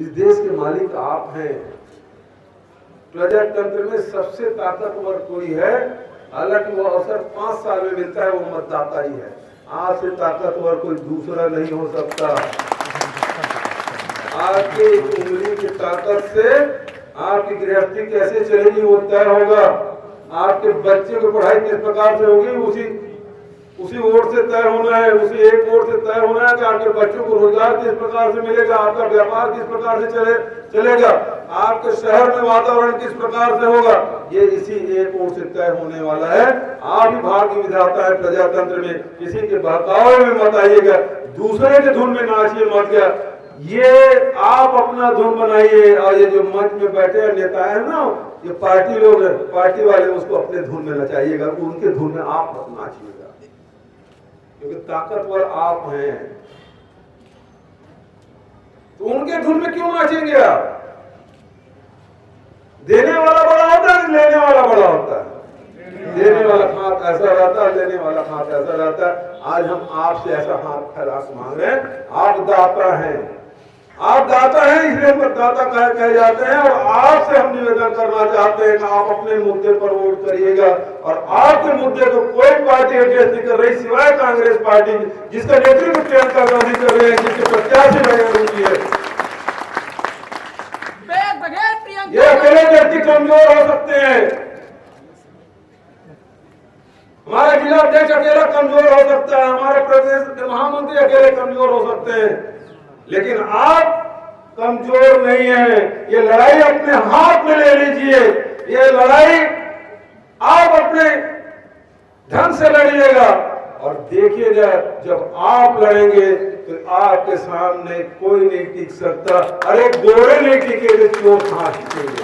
इस देश के मालिक आप हैं। प्रजातंत्र में सबसे ताकतवर कोई है, हालांकि वो अवसर 5 साल में मिलता है, वो मतदाता ही है। आज से ताकतवर कोई दूसरा नहीं हो सकता। आपके उंगली की ताकत से आपकी गृहस्थी कैसे चलेगी वो तय होगा। आपके बच्चे को पढ़ाई किस प्रकार से होगी उसी वोट से तय होना है, उसी एक वोट से तय होना है कि आपके बच्चों को रोजगार किस प्रकार से मिलेगा, आपका व्यापार किस प्रकार से चलेगा, आपके शहर में वातावरण किस प्रकार से होगा, ये इसी एक वोट से तय होने वाला है। आप ही भाग्य विधाता है प्रजातंत्र में। किसी के बहकावे में मत आइएगा, दूसरे के धुन में नाचिए मत गया। ये आप अपना धुन बनाइए, और ये जो मंच में बैठे नेता है ना, ये पार्टी लोग, पार्टी वाले, उसको अपने धुन में नचाइएगा, उनके धुन में आप मत नाचिएगा, क्योंकि ताकतवर आप हैं। तो उनके धुन में क्यों नाचेंगे आप? देने वाला बड़ा होता है, लेने वाला बड़ा होता है। देने वाला हाथ ऐसा रहता है, लेने वाला हाथ ऐसा रहता है। आज हम आपसे ऐसा हाथ फैला मांग रहे हैं। आप दाता हैं, आप दाता हैं, इसलिए दाता कहे जाते हैं। और आपसे हम निवेदन करना चाहते हैं कि आप अपने मुद्दे पर वोट करिएगा, और आपके मुद्दे को कोई पार्टी एड्रेस नहीं कर रही सिवाय कांग्रेस पार्टी, जिसका नेतृत्व प्रियंका गांधी कर रहे हैं, जिसके प्रत्याशी नरेंद्र मोदी है। ये अकेले व्यक्ति कमजोर हो सकते हैं, हमारा जिला अध्यक्ष अकेला कमजोर हो सकता है, हमारे प्रदेश के महामंत्री अकेले कमजोर हो सकते हैं, लेकिन आप कमजोर नहीं है। ये लड़ाई अपने हाथ में ले लीजिए, ये लड़ाई आप अपने ढंग से लड़िएगा, और देखिएगा जब आप लड़ेंगे तो आपके सामने कोई नहीं टिक सकता। अरे गोरे नहीं टिके तो चोर कहां टिकेंगे।